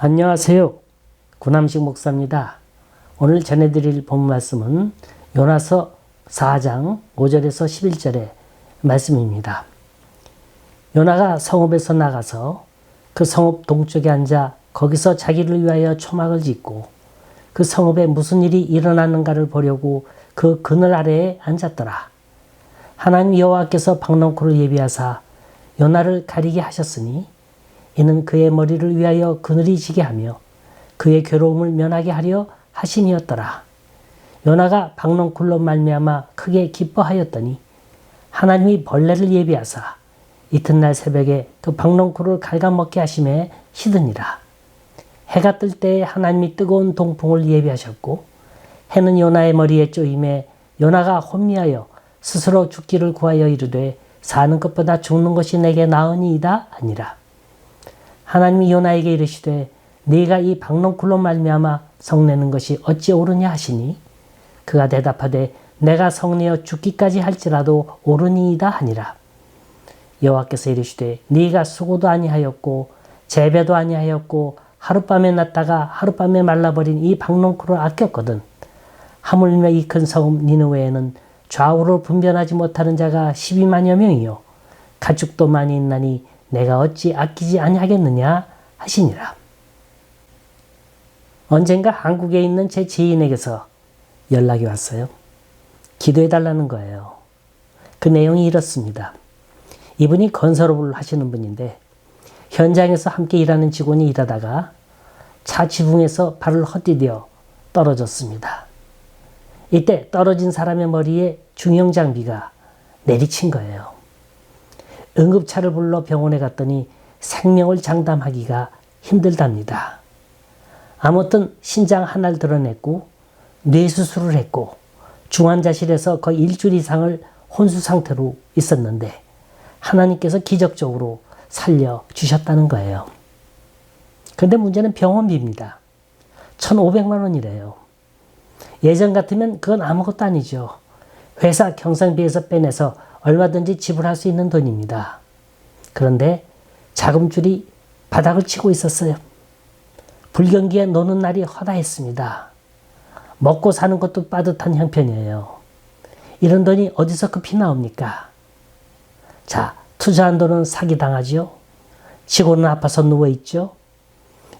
안녕하세요. 구남식 목사입니다. 오늘 전해드릴 본 말씀은 요나서 4장 5절에서 11절의 말씀입니다. 요나가 성읍에서 나가서 그 성읍 동쪽에 앉아 거기서 자기를 위하여 초막을 짓고 그 성읍에 무슨 일이 일어나는가를 보려고 그 그늘 아래에 앉았더라. 하나님 여호와께서 박넝쿨을 예비하사 요나를 가리게 하셨으니 이는 그의 머리를 위하여 그늘이 지게 하며 그의 괴로움을 면하게 하려 하심이었더라. 요나가 박넝쿨로 말미암아 크게 기뻐하였더니 하나님이 벌레를 예비하사 이튿날 새벽에 그 박넝쿨을 갉아먹게 하심에 시드니라. 해가 뜰 때에 하나님이 뜨거운 동풍을 예비하셨고 해는 요나의 머리에 쪼임에 요나가 혼미하여 스스로 죽기를 구하여 이르되 사는 것보다 죽는 것이 내게 나으니이다 하니라. 하나님이 요나에게 이르시되 네가 이 박넝쿨로 말미암아 성내는 것이 어찌 옳으냐 하시니 그가 대답하되 내가 성내어 죽기까지 할지라도 옳으니이다 하니라. 여호와께서 이르시되 네가 수고도 아니하였고 재배도 아니하였고 하룻밤에 났다가 하룻밤에 말라버린 이 박넝쿨을 아꼈거든. 하물며 이 큰 성읍 니느웨에는 좌우를 분별하지 못하는 자가 12만여 명이요 가축도 많이 있나니 내가 어찌 아끼지 아니하겠느냐 하시니라. 언젠가 한국에 있는 제 지인에게서 연락이 왔어요. 기도해달라는 거예요. 그 내용이 이렇습니다. 이분이 건설업을 하시는 분인데 현장에서 함께 일하는 직원이 일하다가 차 지붕에서 발을 헛디뎌 떨어졌습니다. 이때 떨어진 사람의 머리에 중형장비가 내리친 거예요. 응급차를 불러 병원에 갔더니 생명을 장담하기가 힘들답니다. 아무튼 신장 하나를 드러냈고 뇌수술을 했고 중환자실에서 거의 일주일 이상을 혼수 상태로 있었는데 하나님께서 기적적으로 살려주셨다는 거예요. 그런데 문제는 병원비입니다. 1,500만 원이래요. 예전 같으면 그건 아무것도 아니죠. 회사 경상비에서 빼내서 얼마든지 지불할 수 있는 돈입니다. 그런데 자금줄이 바닥을 치고 있었어요. 불경기에 노는 날이 허다했습니다. 먹고 사는 것도 빠듯한 형편이에요. 이런 돈이 어디서 급히 나옵니까? 자, 투자한 돈은 사기당하죠. 직원은 아파서 누워있죠.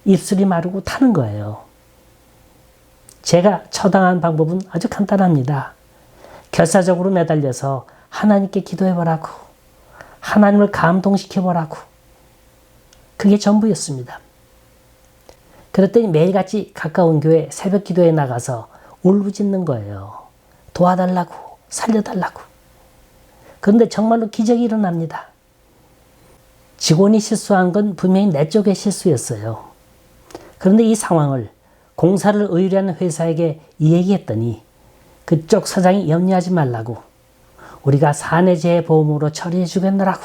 입술이 마르고 타는 거예요. 제가 처당한 방법은 아주 간단합니다. 결사적으로 매달려서 하나님께 기도해보라고. 하나님을 감동시켜보라고. 그게 전부였습니다. 그랬더니 매일같이 가까운 교회 새벽 기도에 나가서 울부짖는 거예요. 도와달라고, 살려달라고. 그런데 정말로 기적이 일어납니다. 직원이 실수한 건 분명히 내 쪽의 실수였어요. 그런데 이 상황을 공사를 의뢰하는 회사에게 얘기했더니 그쪽 사장이 염려하지 말라고. 우리가 사내재해보험으로 처리해 주겠노라고.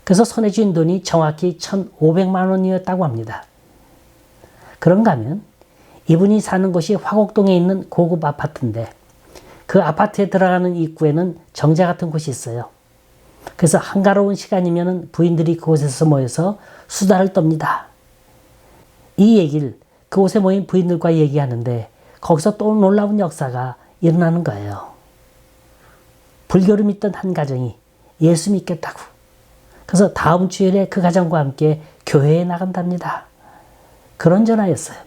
그래서 손에 쥔 돈이 정확히 1,500만 원이었다고 합니다. 그런가 하면 이분이 사는 곳이 화곡동에 있는 고급 아파트인데 그 아파트에 들어가는 입구에는 정자 같은 곳이 있어요. 그래서 한가로운 시간이면 부인들이 그곳에서 모여서 수다를 떱니다. 이 얘기를 그곳에 모인 부인들과 얘기하는데 거기서 또 놀라운 역사가 일어나는 거예요. 불교를 믿던 한 가정이 예수 믿겠다고. 그래서 다음 주일에 그 가정과 함께 교회에 나간답니다. 그런 전화였어요.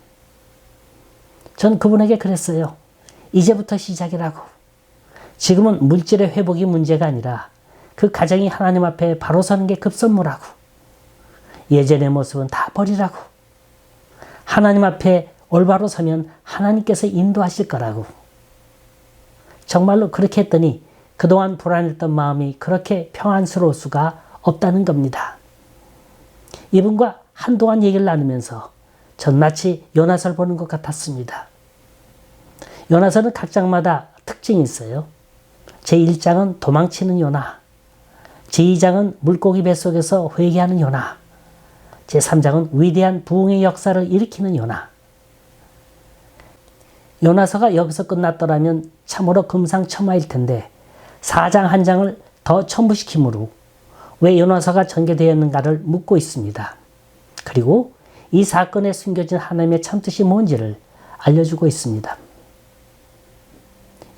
전 그분에게 그랬어요. 이제부터 시작이라고. 지금은 물질의 회복이 문제가 아니라 그 가정이 하나님 앞에 바로 서는 게 급선무라고. 예전의 모습은 다 버리라고. 하나님 앞에 올바로 서면 하나님께서 인도하실 거라고. 정말로 그렇게 했더니 그동안 불안했던 마음이 그렇게 평안스러울 수가 없다는 겁니다. 이분과 한동안 얘기를 나누면서 전 마치 요나서를 보는 것 같았습니다. 요나서는 각 장마다 특징이 있어요. 제1장은 도망치는 요나, 제2장은 물고기 뱃속에서 회개하는 요나, 제3장은 위대한 부흥의 역사를 일으키는 요나. 요나서가 여기서 끝났더라면 참으로 금상첨화일 텐데 4장 한 장을 더 첨부시키므로 왜 요나서가 전개되었는가를 묻고 있습니다. 그리고 이 사건에 숨겨진 하나님의 참뜻이 뭔지를 알려주고 있습니다.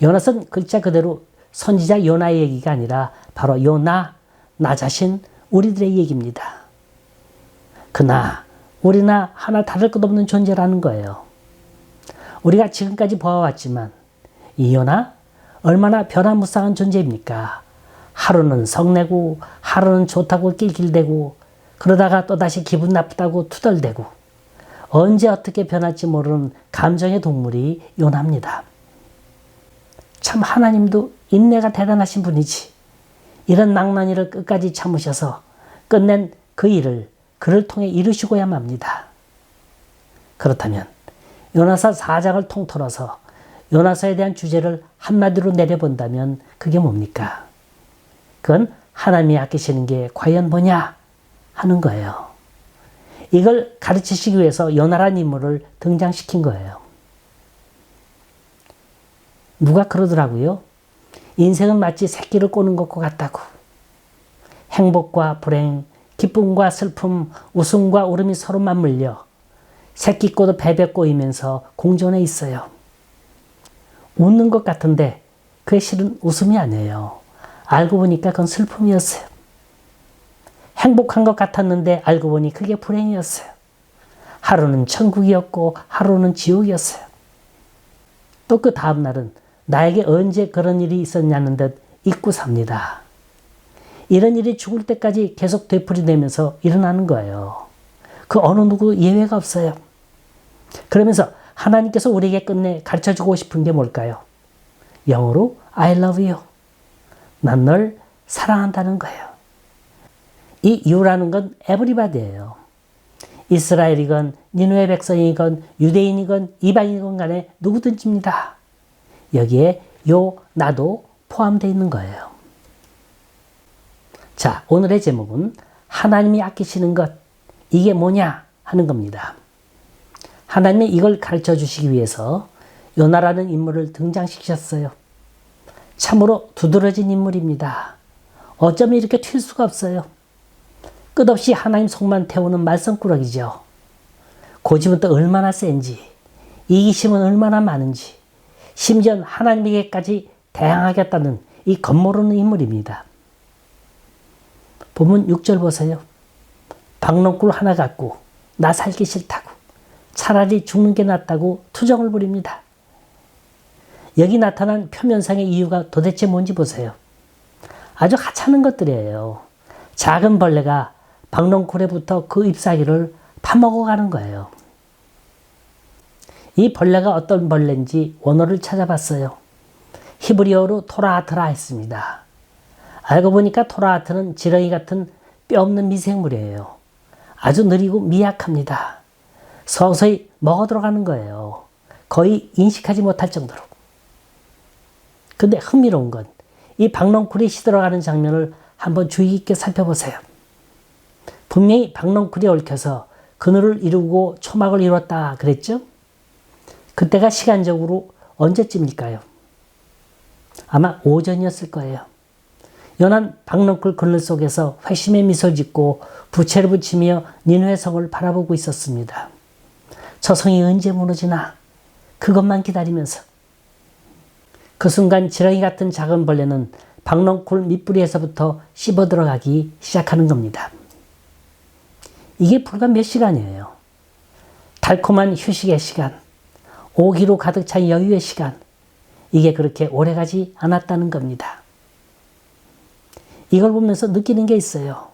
요나서는 글자 그대로 선지자 요나의 얘기가 아니라 바로 요나, 나 자신, 우리들의 얘기입니다. 그나, 우리나 하나 다를 것 없는 존재라는 거예요. 우리가 지금까지 보아왔지만 이 요나 얼마나 변화무쌍한 존재입니까? 하루는 성내고 하루는 좋다고 낄낄대고 그러다가 또다시 기분 나쁘다고 투덜대고 언제 어떻게 변할지 모르는 감정의 동물이 요나입니다. 참 하나님도 인내가 대단하신 분이지. 이런 망나니 일을 끝까지 참으셔서 끝낸 그 일을 그를 통해 이루시고야만 합니다. 그렇다면 요나서 4장을 통틀어서 요나서에 대한 주제를 한마디로 내려본다면 그게 뭡니까? 그건 하나님이 아끼시는 게 과연 뭐냐 하는 거예요. 이걸 가르치시기 위해서 요나라는 인물을 등장시킨 거예요. 누가 그러더라고요. 인생은 마치 새끼를 꼬는 것과 같다고. 행복과 불행, 기쁨과 슬픔, 웃음과 울음이 서로 맞물려 새끼 꼬도 베베 꼬이면서 공존해 있어요. 웃는 것 같은데 그게 실은 웃음이 아니에요. 알고 보니까 그건 슬픔이었어요. 행복한 것 같았는데 알고 보니 그게 불행이었어요. 하루는 천국이었고 하루는 지옥이었어요. 또 그 다음 날은 나에게 언제 그런 일이 있었냐는 듯 잊고 삽니다. 이런 일이 죽을 때까지 계속 되풀이되면서 일어나는 거예요. 그 어느 누구 예외가 없어요. 그러면서 하나님께서 우리에게 끝내 가르쳐주고 싶은 게 뭘까요? 영어로 I love you. 난 널 사랑한다는 거예요. 이 you라는 건 everybody예요. 이스라엘이건 니느웨 백성이건 유대인이건 이방인이건 간에 누구든지입니다. 여기에 요 나도 포함되어 있는 거예요. 자, 오늘의 제목은 하나님이 아끼시는 것, 이게 뭐냐 하는 겁니다. 하나님이 이걸 가르쳐 주시기 위해서 요나라는 인물을 등장시키셨어요. 참으로 두드러진 인물입니다. 어쩌면 이렇게 튈 수가 없어요. 끝없이 하나님 속만 태우는 말썽꾸러기죠. 고집은 또 얼마나 센지, 이기심은 얼마나 많은지, 심지어 하나님에게까지 대항하겠다는 이 겁모르는 인물입니다. 본문 6절 보세요. 박농꿀 하나 갖고 나 살기 싫다고 차라리 죽는 게 낫다고 투정을 부립니다. 여기 나타난 표면상의 이유가 도대체 뭔지 보세요. 아주 하찮은 것들이에요. 작은 벌레가 박농쿨에 붙어 그 잎사귀를 파먹어가는 거예요. 이 벌레가 어떤 벌레인지 원어를 찾아봤어요. 히브리어로 토라아트라 했습니다. 알고 보니까 토라아트는 지렁이 같은 뼈 없는 미생물이에요. 아주 느리고 미약합니다. 서서히 먹어 들어가는 거예요. 거의 인식하지 못할 정도로. 근데 흥미로운 건 이 박농쿨이 시들어가는 장면을 한번 주의 깊게 살펴보세요. 분명히 박농쿨이 얽혀서 그늘을 이루고 초막을 이뤘다 그랬죠? 그때가 시간적으로 언제쯤일까요? 아마 오전이었을 거예요. 연한 박농쿨 그늘 속에서 회심의 미소를 짓고 부채를 붙이며 니느웨 성을 바라보고 있었습니다. 저 성이 언제 무너지나 그것만 기다리면서 그 순간 지렁이 같은 작은 벌레는 박농쿨 밑뿌리에서부터 씹어 들어가기 시작하는 겁니다. 이게 불과 몇 시간이에요. 달콤한 휴식의 시간, 오기로 가득 찬 여유의 시간, 이게 그렇게 오래가지 않았다는 겁니다. 이걸 보면서 느끼는 게 있어요.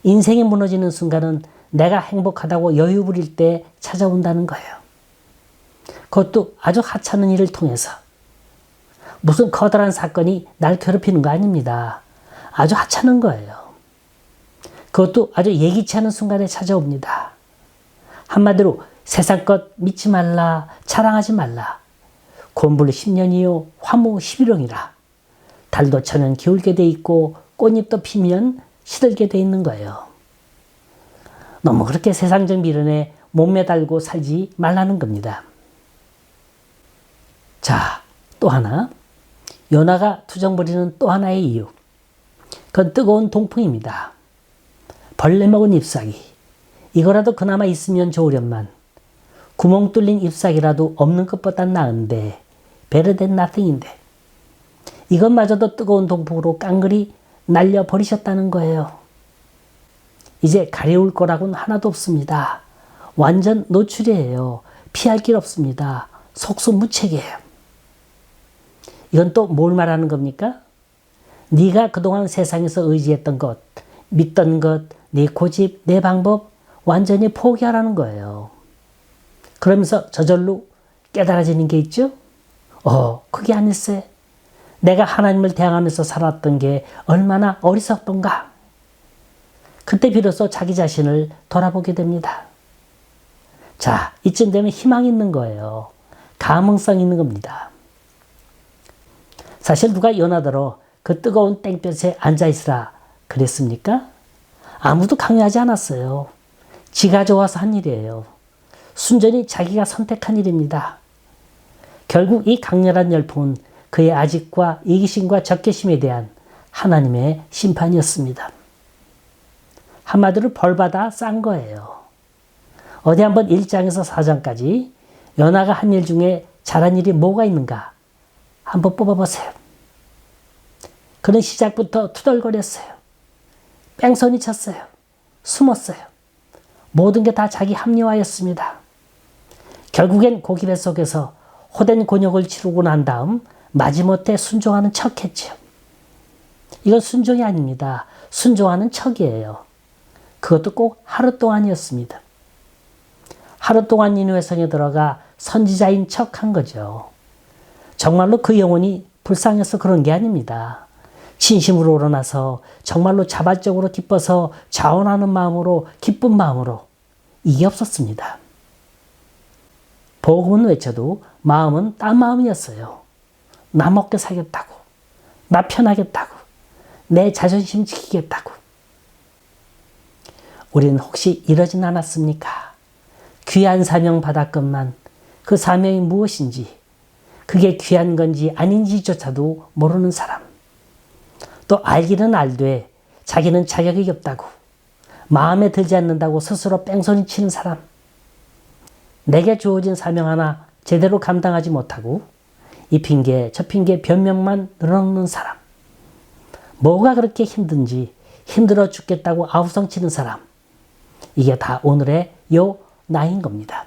인생이 무너지는 순간은 내가 행복하다고 여유 부릴 때 찾아온다는 거예요. 그것도 아주 하찮은 일을 통해서. 무슨 커다란 사건이 날 괴롭히는 거 아닙니다. 아주 하찮은 거예요. 그것도 아주 예기치 않은 순간에 찾아옵니다. 한마디로 세상 것 믿지 말라, 자랑하지 말라. 곤불 10년이요, 화무 11홍이라. 달도 쳐면 기울게 돼 있고 꽃잎도 피면 시들게 돼 있는 거예요. 너무 그렇게 세상적 미련에 몸매달고 살지 말라는 겁니다. 자, 또 하나. 요나가 투정 부리는 또 하나의 이유. 그건 뜨거운 동풍입니다. 벌레 먹은 잎사귀. 이거라도 그나마 있으면 좋으련만 구멍 뚫린 잎사귀라도 없는 것보단 나은데 better than nothing인데 이것마저도 뜨거운 동풍으로 깡그리 날려버리셨다는 거예요. 이제 가려울 거라고는 하나도 없습니다. 완전 노출이에요. 피할 길 없습니다. 속수무책이에요. 이건 또 뭘 말하는 겁니까? 네가 그동안 세상에서 의지했던 것, 믿던 것, 네 고집, 내 방법 완전히 포기하라는 거예요. 그러면서 저절로 깨달아지는 게 있죠? 그게 아닐세. 내가 하나님을 대항하면서 살았던 게 얼마나 어리석던가. 그때 비로소 자기 자신을 돌아보게 됩니다. 자, 이쯤 되면 희망이 있는 거예요. 가능성이 있는 겁니다. 사실 누가 연하더러 그 뜨거운 땡볕에 앉아있으라 그랬습니까? 아무도 강요하지 않았어요. 지가 좋아서 한 일이에요. 순전히 자기가 선택한 일입니다. 결국 이 강렬한 열풍은 그의 아집과 이기심과 적개심에 대한 하나님의 심판이었습니다. 한마디로 벌받아 싼 거예요. 어디 한번 1장에서 4장까지 연하가 한 일 중에 잘한 일이 뭐가 있는가 한번 뽑아보세요. 그는 시작부터 투덜거렸어요. 뺑소니 쳤어요. 숨었어요. 모든 게 다 자기 합리화였습니다. 결국엔 고기 뱃속에서 호된 곤욕을 치르고 난 다음 마지못해 순종하는 척했죠. 이건 순종이 아닙니다. 순종하는 척이에요. 그것도 꼭 하루 동안이었습니다. 하루 동안 니느웨 성에 들어가 선지자인 척한 거죠. 정말로 그 영혼이 불쌍해서 그런 게 아닙니다. 진심으로 우러나서 정말로 자발적으로 기뻐서 자원하는 마음으로 기쁜 마음으로 이게 없었습니다. 복음은 외쳐도 마음은 딴 마음이었어요. 나 먹게 살겠다고, 나 편하겠다고, 내 자존심 지키겠다고. 우리는 혹시 이러진 않았습니까? 귀한 사명 받았건만 그 사명이 무엇인지, 그게 귀한 건지 아닌지조차도 모르는 사람. 또 알기는 알되 자기는 자격이 없다고, 마음에 들지 않는다고 스스로 뺑소니 치는 사람. 내게 주어진 사명 하나 제대로 감당하지 못하고 이 핑계 저 핑계 변명만 늘어놓는 사람. 뭐가 그렇게 힘든지 힘들어 죽겠다고 아우성치는 사람. 이게 다 오늘의 요나인 겁니다.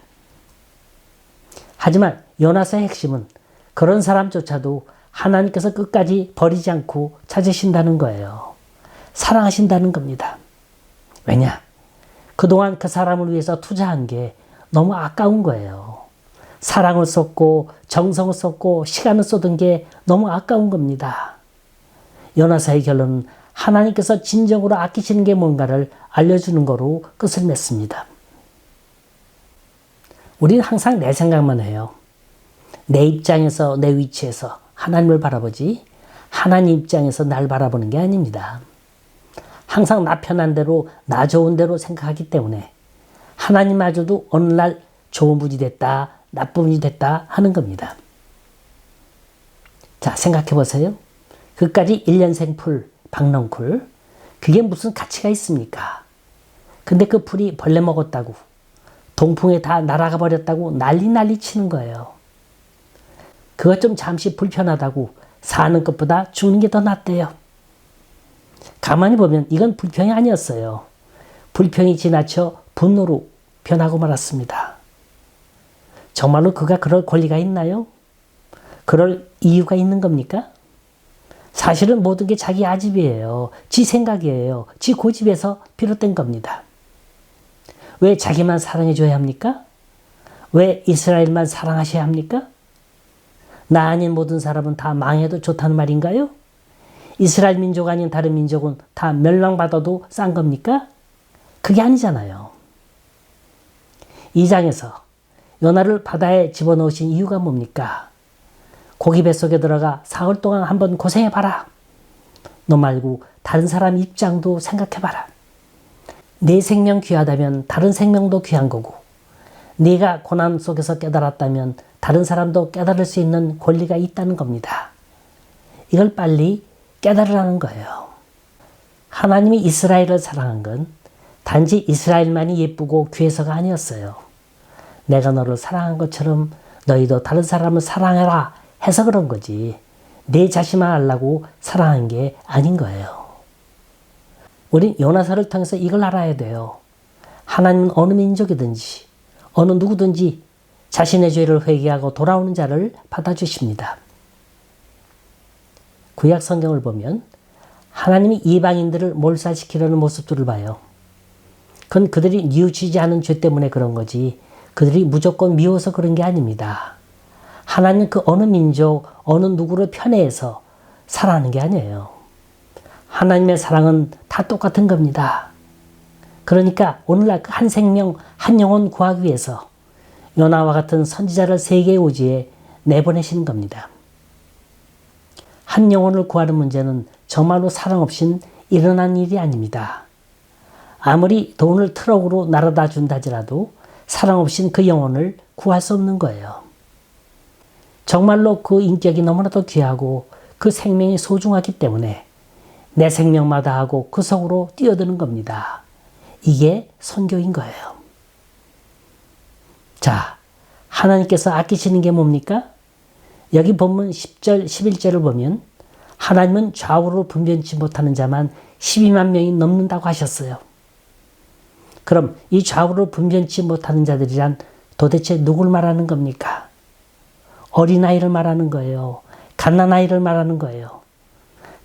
하지만 요나서의 핵심은 그런 사람조차도 하나님께서 끝까지 버리지 않고 찾으신다는 거예요. 사랑하신다는 겁니다. 왜냐? 그동안 그 사람을 위해서 투자한 게 너무 아까운 거예요. 사랑을 쏟고 정성을 쏟고 시간을 쏟은 게 너무 아까운 겁니다. 요나서의 결론은 하나님께서 진정으로 아끼시는 게 뭔가를 알려주는 거로 끝을 맺습니다. 우리는 항상 내 생각만 해요. 내 입장에서 내 위치에서 하나님을 바라보지 하나님 입장에서 날 바라보는 게 아닙니다. 항상 나 편한 대로 나 좋은 대로 생각하기 때문에 하나님마저도 어느 날 좋은 분이 됐다 나쁜 분이 됐다 하는 겁니다. 자, 생각해 보세요. 그까지 1년생 풀, 박넝쿨, 그게 무슨 가치가 있습니까? 근데 그 풀이 벌레 먹었다고, 동풍에 다 날아가 버렸다고 난리 치는 거예요. 그것 좀 잠시 불편하다고 사는 것보다 죽는 게 더 낫대요. 가만히 보면 이건 불평이 아니었어요. 불평이 지나쳐 분노로 변하고 말았습니다. 정말로 그가 그럴 권리가 있나요? 그럴 이유가 있는 겁니까? 사실은 모든 게 자기 아집이에요. 지 생각이에요. 지 고집에서 비롯된 겁니다. 왜 자기만 사랑해줘야 합니까? 왜 이스라엘만 사랑하셔야 합니까? 나 아닌 모든 사람은 다 망해도 좋다는 말인가요? 이스라엘 민족 아닌 다른 민족은 다 멸망받아도 싼 겁니까? 그게 아니잖아요. 2장에서 요나를 바다에 집어넣으신 이유가 뭡니까? 고기 뱃속에 들어가 사흘 동안 한번 고생해봐라. 너 말고 다른 사람 입장도 생각해봐라. 내 생명 귀하다면 다른 생명도 귀한 거고, 네가 고난 속에서 깨달았다면 다른 사람도 깨달을 수 있는 권리가 있다는 겁니다. 이걸 빨리 깨달으라는 거예요. 하나님이 이스라엘을 사랑한 건 단지 이스라엘만이 예쁘고 귀해서가 아니었어요. 내가 너를 사랑한 것처럼 너희도 다른 사람을 사랑해라 해서 그런 거지. 내 자신만 알라고 사랑한 게 아닌 거예요. 우린 요나서를 통해서 이걸 알아야 돼요. 하나님은 어느 민족이든지 어느 누구든지 자신의 죄를 회개하고 돌아오는 자를 받아주십니다. 구약 성경을 보면 하나님이 이방인들을 몰살시키려는 모습들을 봐요. 그건 그들이 뉘우치지 않은 죄 때문에 그런 거지 그들이 무조건 미워서 그런 게 아닙니다. 하나님은 그 어느 민족, 어느 누구를 편애해서 사랑하는 게 아니에요. 하나님의 사랑은 다 똑같은 겁니다. 그러니까 오늘날 한 생명, 한 영혼 구하기 위해서 요나와 같은 선지자를 세계의 오지에 내보내시는 겁니다. 한 영혼을 구하는 문제는 정말로 사랑 없인 일어난 일이 아닙니다. 아무리 돈을 트럭으로 날아다 준다지라도 사랑 없인 그 영혼을 구할 수 없는 거예요. 정말로 그 인격이 너무나도 귀하고 그 생명이 소중하기 때문에 내 생명마다 하고 그 속으로 뛰어드는 겁니다. 이게 선교인 거예요. 자, 하나님께서 아끼시는 게 뭡니까? 여기 본문 10절, 11절을 보면 하나님은 좌우로 분변치 못하는 자만 12만 명이 넘는다고 하셨어요. 그럼 이 좌우로 분변치 못하는 자들이란 도대체 누굴 말하는 겁니까? 어린아이를 말하는 거예요. 갓난아이를 말하는 거예요.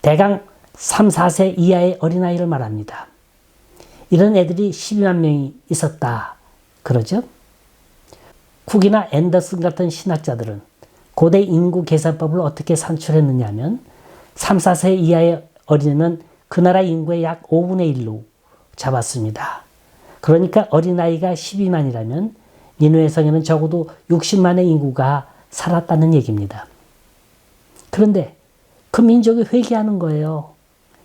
대강 3, 4세 이하의 어린아이를 말합니다. 이런 애들이 12만 명이 있었다. 그러죠? 쿡이나 앤더슨 같은 신학자들은 고대 인구 계산법을 어떻게 산출했느냐 하면 3, 4세 이하의 어린이는 그 나라 인구의 약 5분의 1로 잡았습니다. 그러니까 어린아이가 12만이라면 니느웨 성에는 적어도 60만의 인구가 살았다는 얘기입니다. 그런데 그 민족이 회개하는 거예요.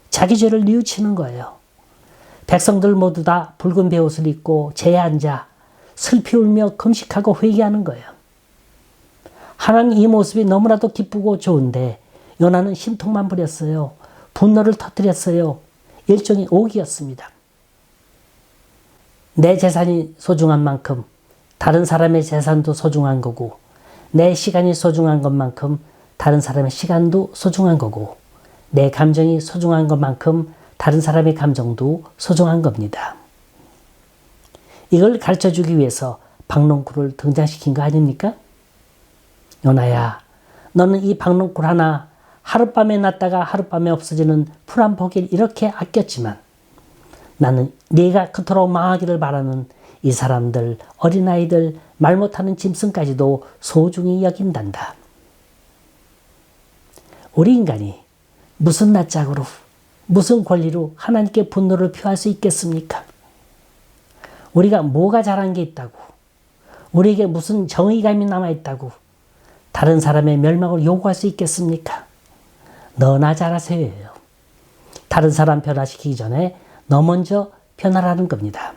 자기 죄를 뉘우치는 거예요. 백성들 모두 다 붉은 베옷을 입고 제에 앉아 슬피 울며 금식하고 회개하는 거예요. 하나님 이 모습이 너무나도 기쁘고 좋은데 요나는 심통만 부렸어요. 분노를 터뜨렸어요. 일종의 오기였습니다. 내 재산이 소중한 만큼 다른 사람의 재산도 소중한 거고 내 시간이 소중한 것만큼 다른 사람의 시간도 소중한 거고 내 감정이 소중한 것만큼 다른 사람의 감정도 소중한 겁니다. 이걸 가르쳐주기 위해서 박농쿨을 등장시킨 거 아닙니까? 요나야, 너는 이 박농쿨 하나 하룻밤에 났다가 하룻밤에 없어지는 풀 한 포기를 이렇게 아꼈지만 나는 네가 그토록 망하기를 바라는 이 사람들, 어린아이들, 말 못하는 짐승까지도 소중히 여긴단다. 우리 인간이 무슨 낯짝으로, 무슨 권리로 하나님께 분노를 표할 수 있겠습니까? 우리가 뭐가 잘한 게 있다고, 우리에게 무슨 정의감이 남아있다고 다른 사람의 멸망을 요구할 수 있겠습니까? 너나 잘하세요예요. 다른 사람 변화시키기 전에 너 먼저 변화라는 겁니다.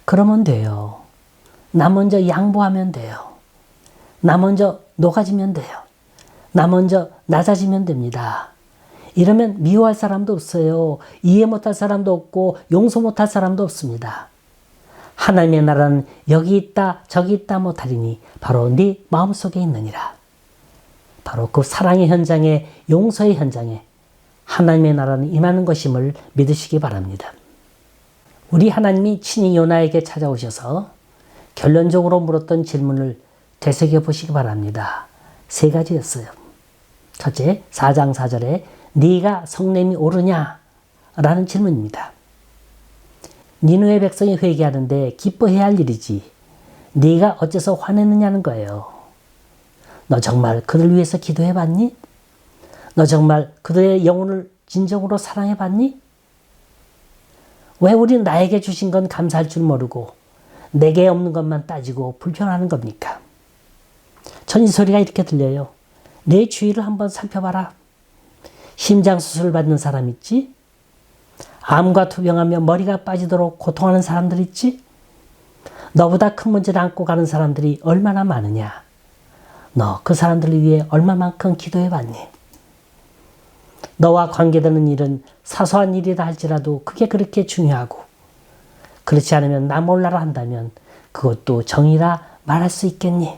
그러면 돼요. 나 먼저 양보하면 돼요. 나 먼저 녹아지면 돼요. 나 먼저 낮아지면 됩니다. 이러면 미워할 사람도 없어요. 이해 못할 사람도 없고 용서 못할 사람도 없습니다. 하나님의 나라는 여기 있다 저기 있다 못하리니 바로 네 마음속에 있느니라. 바로 그 사랑의 현장에 용서의 현장에 하나님의 나라는 임하는 것임을 믿으시기 바랍니다. 우리 하나님이 친히 요나에게 찾아오셔서 결론적으로 물었던 질문을 되새겨 보시기 바랍니다. 3가지였어요. 첫째, 4장 4절에 네가 성냄이 오르냐? 라는 질문입니다. 니느웨 백성이 회개하는데 기뻐해야 할 일이지 네가 어째서 화내느냐는 거예요. 너 정말 그들 위해서 기도해봤니? 너 정말 그들의 영혼을 진정으로 사랑해봤니? 왜 우리는 나에게 주신 건 감사할 줄 모르고 내게 없는 것만 따지고 불평하는 겁니까? 전 이 소리가 이렇게 들려요. 내 주위를 한번 살펴봐라. 심장수술을 받는 사람 있지? 암과 투병하며 머리가 빠지도록 고통하는 사람들 있지? 너보다 큰 문제를 안고 가는 사람들이 얼마나 많으냐? 너 그 사람들을 위해 얼마만큼 기도해봤니? 너와 관계되는 일은 사소한 일이라 할지라도 그게 그렇게 중요하고 그렇지 않으면 나 몰라라 한다면 그것도 정의라 말할 수 있겠니?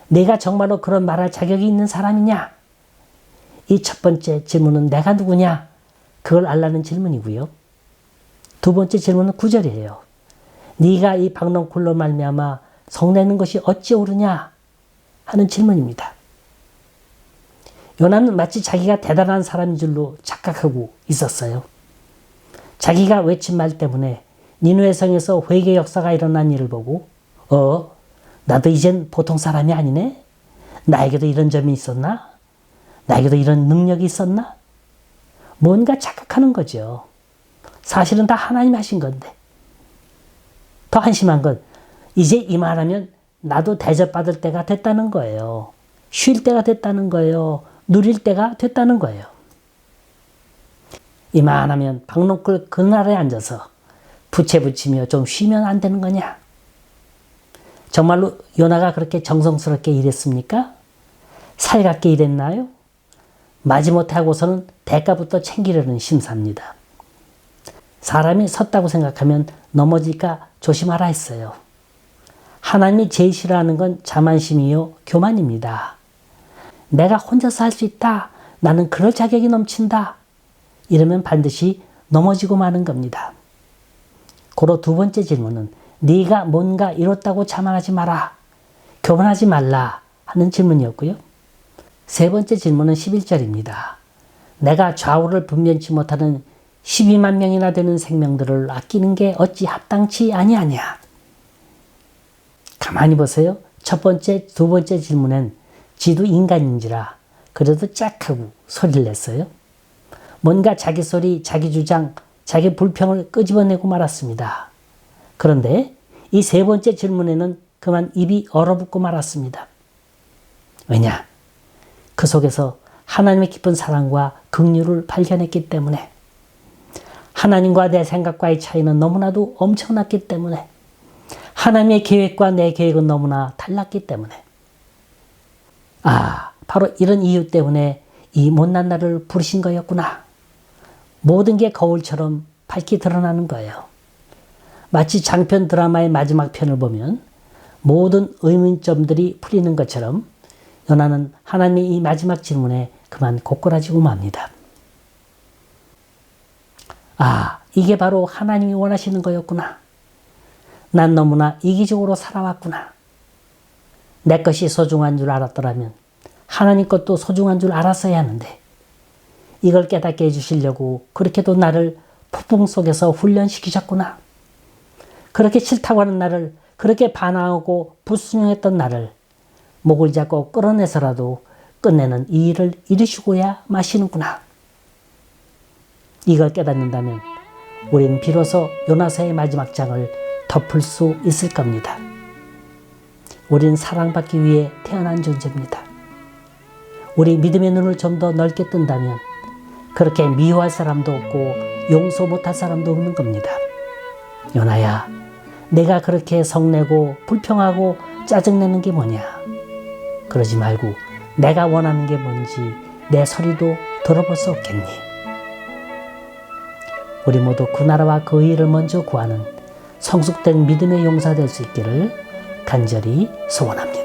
내가 정말로 그런 말할 자격이 있는 사람이냐? 이 첫 번째 질문은 내가 누구냐? 그걸 알라는 질문이고요. 두 번째 질문은 9절이에요. 네가 이 박농쿨로 말미암아 성내는 것이 어찌 옳으냐? 하는 질문입니다. 요나는 마치 자기가 대단한 사람인 줄로 착각하고 있었어요. 자기가 외친 말 때문에 니느웨 성에서 회개 역사가 일어난 일을 보고 나도 이젠 보통 사람이 아니네? 나에게도 이런 점이 있었나? 나에게도 이런 능력이 있었나? 뭔가 착각하는 거죠. 사실은 다 하나님이 하신 건데. 더 한심한 건 이제 이 말하면 나도 대접받을 때가 됐다는 거예요. 쉴 때가 됐다는 거예요. 누릴 때가 됐다는 거예요. 이만하면 박농쿨 그늘에 앉아서 부채 붙이며 좀 쉬면 안 되는 거냐? 정말로 요나가 그렇게 정성스럽게 일했습니까? 살갑게 일했나요? 마지못해 하고서는 대가부터 챙기려는 심사입니다. 사람이 섰다고 생각하면 넘어질까 조심하라 했어요. 하나님이 제일 싫어하는 건 자만심이요 교만입니다. 내가 혼자서 할 수 있다. 나는 그럴 자격이 넘친다. 이러면 반드시 넘어지고 마는 겁니다. 고로 두 번째 질문은 네가 뭔가 이뤘다고 자만하지 마라. 교만하지 말라 하는 질문이었고요. 세 번째 질문은 11절입니다. 내가 좌우를 분변치 못하는 12만 명이나 되는 생명들을 아끼는 게 어찌 합당치 아니하냐. 가만히 보세요. 첫 번째, 두 번째 질문엔 지도 인간인지라 그래도 짝하고 소리를 냈어요. 뭔가 자기 소리, 자기 주장, 자기 불평을 끄집어내고 말았습니다. 그런데 이 세 번째 질문에는 그만 입이 얼어붙고 말았습니다. 왜냐? 그 속에서 하나님의 깊은 사랑과 긍휼을 발견했기 때문에, 하나님과 내 생각과의 차이는 너무나도 엄청났기 때문에, 하나님의 계획과 내 계획은 너무나 달랐기 때문에, 바로 이런 이유 때문에 이 못난 나를 부르신 거였구나. 모든 게 거울처럼 밝게 드러나는 거예요. 마치 장편 드라마의 마지막 편을 보면 모든 의문점들이 풀리는 것처럼 요나는 하나님의 이 마지막 질문에 그만 고꾸라지고 맙니다. 이게 바로 하나님이 원하시는 거였구나. 난 너무나 이기적으로 살아왔구나. 내 것이 소중한 줄 알았더라면 하나님 것도 소중한 줄 알았어야 하는데, 이걸 깨닫게 해주시려고 그렇게도 나를 폭풍 속에서 훈련시키셨구나. 그렇게 싫다고 하는 나를, 그렇게 반항하고 불순종했던 나를 목을 잡고 끌어내서라도 끝내는 이 일을 이루시고야 마시는구나. 이걸 깨닫는다면 우린 비로소 요나서의 마지막 장을 덮을 수 있을 겁니다. 우린 사랑받기 위해 태어난 존재입니다. 우리 믿음의 눈을 좀 더 넓게 뜬다면 그렇게 미워할 사람도 없고 용서 못할 사람도 없는 겁니다. 요나야, 내가 그렇게 성내고 불평하고 짜증내는 게 뭐냐? 그러지 말고 내가 원하는 게 뭔지 내 소리도 들어볼 수 없겠니? 우리 모두 그 나라와 그 의를 먼저 구하는 성숙된 믿음의 용사 될 수 있기를 간절히 소원합니다.